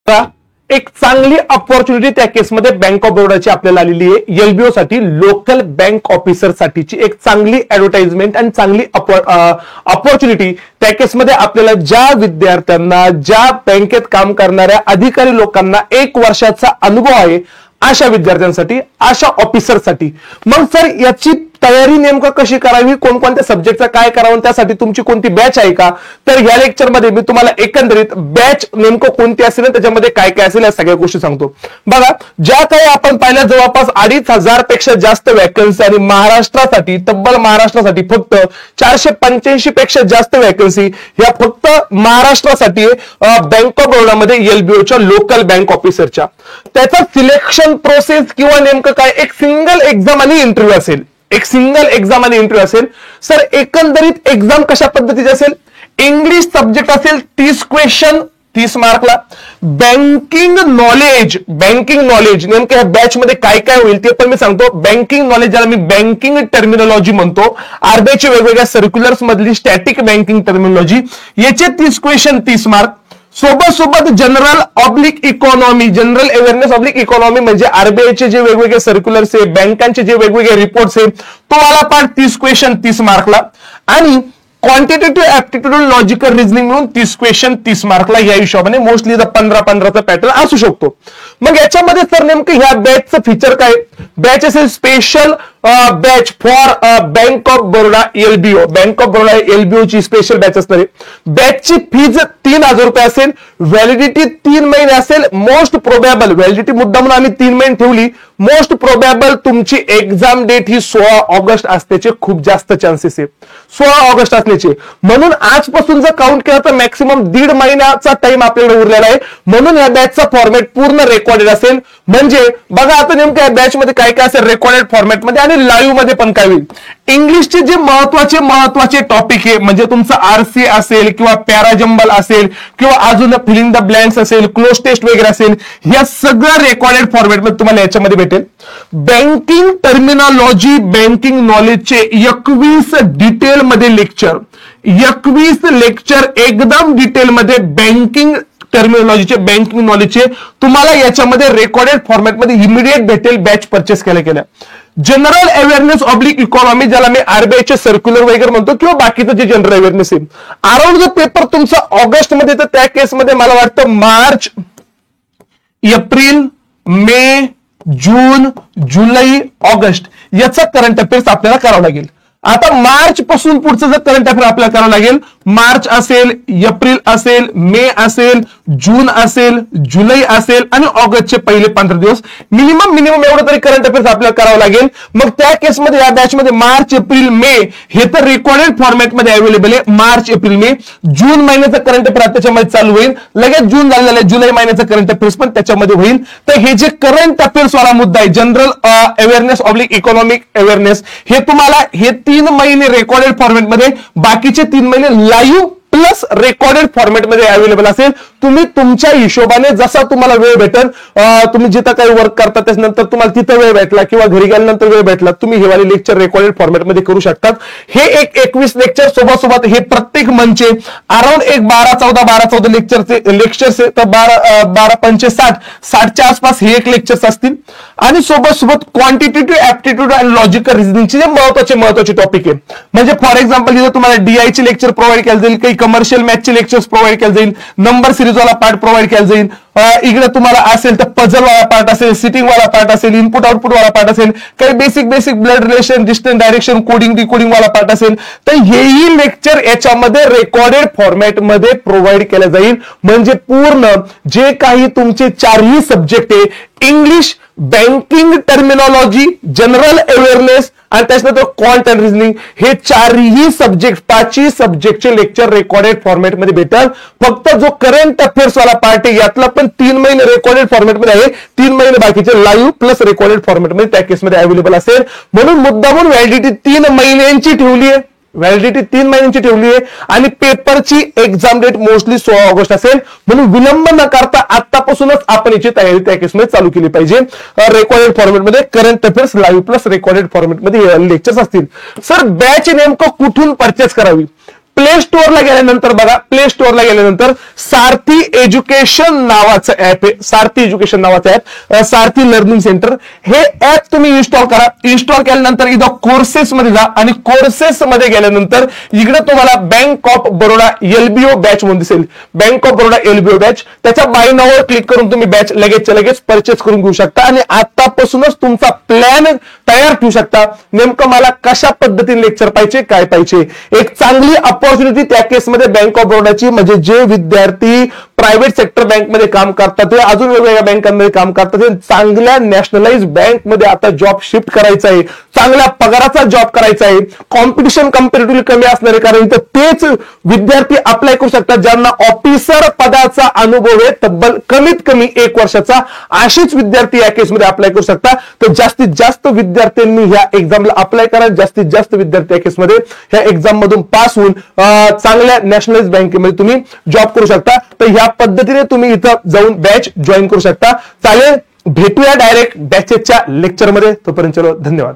एक चांगली अपॉर्च्युनिटी त्या केसमध्ये बँक ऑफ बरोडाची आपल्याला आलेली आहे. एलबीओ साठी लोकल बँक ऑफिसर साठीची एक चांगली ऍडव्हर्टाइजमेंट आणि चांगली अपॉर्च्युनिटी त्या केसमध्ये आपल्याला ज्या विद्यार्थ्यांना, ज्या बँकेत काम करणाऱ्या अधिकारी लोकांना 1 वर्षाचा अनुभव आहे अशा विद्यार्थ्यांसाठी, अशा ऑफिसरसाठी. मग सर याची तयारी नेमकं कशी करावी, कोणकोणत्या सब्जेक्टचा काय करावं, त्यासाठी तुमची कोणती बॅच आहे का? तर या लेक्चरमध्ये मी तुम्हाला एकंदरीत बॅच नेमकं कोणती असेल, त्याच्यामध्ये काय काय असेल या सगळ्या गोष्टी सांगतो. बघा, ज्या काही आपण पाहिल्या जवळपास 2,500 पेक्षा जास्त वॅकन्सी आणि महाराष्ट्रासाठी, तब्बल महाराष्ट्रासाठी फक्त 485 पेक्षा जास्त वॅकन्सी ह्या फक्त महाराष्ट्रासाठी बँक ऑफ बरोडामध्ये एलबीओच्या लोकल बँक ऑफिसरच्या. त्याचा सिलेक्शन प्रोसेस किंवा नेमकं काय, एक सिंगल एक्झाम आणि इंटरव्ह्यू असेल. एक सिंगल एक्झाम आणि इंटरव्ह्यू असेल. सर एकंदरीत एक्झाम कशा पद्धतीची असेल? इंग्लिश सब्जेक्ट असेल, 30 क्वेश्चन 30 मार्कला. बँकिंग नॉलेज नेमकं या बॅच मध्ये काय काय होईल ते पण मी सांगतो. बँकिंग नॉलेज ज्याला मी बँकिंग टर्मिनॉलॉजी म्हणतो, आरबीआयच्या वेगवेगळ्या सर्क्युलर्स मधली स्टॅटिक बँकिंग टर्मिनॉलॉजी, याचे 30 क्वेश्चन 30 मार्क. सोबत general oblique economy, general awareness oblique economy म्हणजे आरबीआयचे जे वेगवेगळे सर्क्युलर्स आहे, बँकांचे जे वेगवेगळे रिपोर्ट्स आहे, तो वाला पार्ट 30 क्वेश्चन 30 मार्कला. आणि क्वांटिटेटिव्ह ऍप्टिट्यूड लॉजिकल रिझनिंग म्हणून 30 क्वेश्चन 30 मार्कला. या हिशोबाने मोस्टली 15-15चा पॅटर्न असू शकतो. मग याच्यामध्ये सर नेमकं ह्या बॅचचं फीचर काय? बॅच असेल special batch for bank of Baroda LBO. Bank of Baroda LBO ची स्पेशल बॅच असणार आहे. बॅचची फीज 3,000 रुपये असेल. व्हॅलिडिटी 3 महिने असेल. मोस्ट प्रोबॅबल व्हॅलिडिटी मुद्दा म्हणून आम्ही 3 महिने ठेवली. मोस्ट प्रोबॅबल तुमची एक्झाम डेट ही 16 ऑगस्ट असण्याचे खूप जास्त चान्सेस आहे. 16 ऑगस्ट असण्याचे. म्हणून आजपासून जर काउंट केला तर मॅक्सिमम 1.5 महिन्याचा टाइम आपल्याकडे उरलेला आहे. म्हणून या बॅचचा फॉर्मॅट पूर्ण रेकॉर्डेड असेल. म्हणजे बघा आता नेमकं या बॅच मध्ये काय काय असेल रेकॉर्डेड फॉर्मॅटमध्ये आणि लाईव्ह मध्ये पण काय होईल. इंग्लिशचे जे महत्वाचे टॉपिक आहे म्हणजे तुमचं आरसी असेल किंवा पॅराजंबल असेल किंवा अजून फिलिंग द ब्लँक्स असेल, क्लोज टेस्ट वगैरे असेल, या सगळं रेकॉर्डेड फॉर्मॅटमध्ये तुम्हाला याच्यामध्ये भेटेल. बँकिंग टर्मिनॉलॉजी, बँकिंग नॉलेजचे 21 डिटेल मध्ये लेक्चर, 21 लेक्चर एकदम डिटेल मध्ये बँकिंग टर्मिनॉलॉजीचे, बँकिंग नॉलेजचे तुम्हाला याच्यामध्ये रेकॉर्डेड फॉर्मॅटमध्ये इमिडिएट भेटेल बॅच परचेस केल्या. जनरल अवेअरनेस ऑब्लिक इकॉनॉमी ज्याला मी आरबीआयचे सर्क्युलर वगैरे म्हणतो किंवा बाकीचं जे जनरल अवेअरनेस आहे, अराउंड जो पेपर तुमचा ऑगस्ट मध्ये, तर त्या केसमध्ये मला वाटतं मार्च, एप्रिल, मे, जून, जुलै, ऑगस्ट याचा करंट अफेअर्स आपल्याला करावं लागेल. आता मार्च पासून पुढचं जर करंट अफेअर आपल्याला करावं लागेल, मार्च असेल, एप्रिल असेल, मे असेल, जून असेल, जुलै असेल आणि ऑगस्टचे पहिले 15 दिवस मिनिमम एवढं तरी करंट अफेअर्स आपल्याला करावं लागेल. मग त्या केसमध्ये या बॅचमध्ये मार्च, एप्रिल, मे हे तर रेकॉर्डेड फॉर्मॅटमध्ये अवेलेबल आहे. मार्च, एप्रिल, मे, जून महिन्याचा करंट अफेअर त्याच्यामध्ये चालू होईल. लगेच जून झालेला आहे, जुलै महिन्याचा करंट अफेअर्स पण त्याच्यामध्ये होईल. तर हे जे करंट अफेअर्स वाला मुद्दा आहे, general awareness oblique economic awareness, हे तुम्हाला हे 3 महिने रेकॉर्डेड फॉर्मॅटमध्ये, बाकीचे 3 महिने लाईव्ह प्लस रेकॉर्डेड फॉर्मॅटमध्ये अवेलेबल असेल. तुम्ही तुमच्या हिशोबाने जसा तुम्हाला वेळ भेटेल, तुम्ही जिथं काही वर्क करता त्याच्यानंतर तुम्हाला तिथं वेळ भेटला किंवा घरी गेल्यानंतर वेळ भेटला, तुम्ही हे वाले लेक्चर रेकॉर्डेड फॉर्मॅटमध्ये करू शकतात. हे 21 लेक्चर सोबत हे प्रत्येक मंथचे अराउंड 12-14 लेक्चरचे तर 12-5 60च्या आसपास हे एक लेक्चर्स असतील. आणि सोबत क्वांटिटेटिव्ह ऍप्टिट्यूड आणि लॉजिकल रिझनिंगचे जे महत्वाचे टॉपिक आहे, म्हणजे फॉर एक्झाम्पल इथं तुम्हाला डीआय चे लेक्चर प्रोव्हाइड केले जाईल, काही कमर्शियल मॅथचे लेक्चर्स प्रोव्हाइड केले जाईल, नंबर सिरीज वाला पार्ट प्रोव्हाइड केला जाईल. इकडे तुम्हाला असेल तर पझल वाला पार्ट असेल, सिटिंग वाला पार्ट असेल, इनपुट आउटपुट वाला पार्ट असेल, काही basic blood relation, distance direction, coding decoding वाला पार्ट असेल. तर हेही लेक्चर याच्यामध्ये रेकॉर्डेड फॉर्मॅटमध्ये प्रोव्हाइड केलं जाईल. म्हणजे पूर्ण जे काही तुमचे 4ही सब्जेक्ट आहे, English, banking terminology, general awareness आणि त्याच्यानंतर क्वांट अँड रिझनिंग, हे 4ही सब्जेक्ट, 5ही सब्जेक्टचे लेक्चर रेकॉर्डेड फॉर्मॅटमध्ये भेटतात. फक्त जो करंट अफेअर्स वाला पार्ट आहे यातला पण 3 महिने रेकॉर्डेड फॉर्मॅटमध्ये आहे, 3 महिने बाकीचे लाईव्ह प्लस रेकॉर्डेड फॉर्मॅटमध्ये त्या केसमध्ये अवेलेबल असेल. म्हणून मुद्दामून व्हॅलिडिटी 3 महिन्यांची ठेवली आहे. व्हॅलिडिटी 3 महिन्यांची ठेवली आहे आणि पेपरची एक्झाम डेट मोस्टली 16 ऑगस्ट असेल. म्हणून विलंब न करता आतापासूनच आपण याची तयारी त्या केसमध्ये चालू केली पाहिजे. रेकॉर्डेड फॉर्मॅटमध्ये current affairs live plus recorded फॉर्मॅटमध्ये लेक्चर्स असतील. सर बॅच नेमकं कुठून परचेस करावी? प्ले स्टोअरला गेल्यानंतर बघा, प्ले स्टोअरला गेल्यानंतर सारथी एज्युकेशन नावाचं ऍप आहे, सारथी एज्युकेशन नावाचं ऍप, सारथी लर्निंग सेंटर. हे ऍप तुम्ही इन्स्टॉल करा. इन्स्टॉल केल्यानंतर इथं कोर्सेस मध्ये जा आणि कोर्सेस मध्ये गेल्यानंतर इकडे तुम्हाला bank of Baroda LBO batch म्हणून दिसेल, bank of Baroda LBO batch. त्याच्या बाय नाववर क्लिक करून तुम्ही बॅच लगेचच्या लगेच परचेस करून घेऊ शकता आणि आतापासूनच तुमचा प्लॅन तयार ठेवू शकता. नेमकं मला कशा पद्धतीने लेक्चर पाहिजे, काय पाहिजे. एक चांगली अपॉर्च्युनिटी त्या केसमध्ये बँक ऑफ बरोडाची, म्हणजे जे विद्यार्थी प्रायव्हेट सेक्टर बँकमध्ये काम करतात, ते अजून वेगवेगळ्या बँकांमध्ये काम करतात, चांगल्या नॅशनलाइज बँकमध्ये आता जॉब शिफ्ट करायचा आहे, चांगल्या पगाराचा जॉब करायचा आहे, कॉम्पिटिशन कंपॅरेटिव्हली कमी असणार आहे, कारण इथं तेच विद्यार्थी अप्लाय करू शकतात ज्यांना ऑफिसर पदाचा अनुभव आहे, तब्बल कमीत कमी 1 वर्षाचा. असेच विद्यार्थी या केसमध्ये अप्लाय करू शकता. तर जास्तीत जास्त विद्यार्थ्यांनी ह्या एक्झामला अप्लाय करा. जास्तीत जास्त विद्यार्थी या केसमध्ये ह्या एक्झाम मधून पास होऊन चांगल्या नॅशनलाइज बँकेमध्ये तुम्ही जॉब करू शकता. तर ह्या पद्धतीने तुम्ही इथं जाऊन बॅच जॉईन करू शकता. चालेल, भेटूया डायरेक्ट बॅचेसच्या लेक्चरमध्ये. तोपर्यंत चलो, धन्यवाद.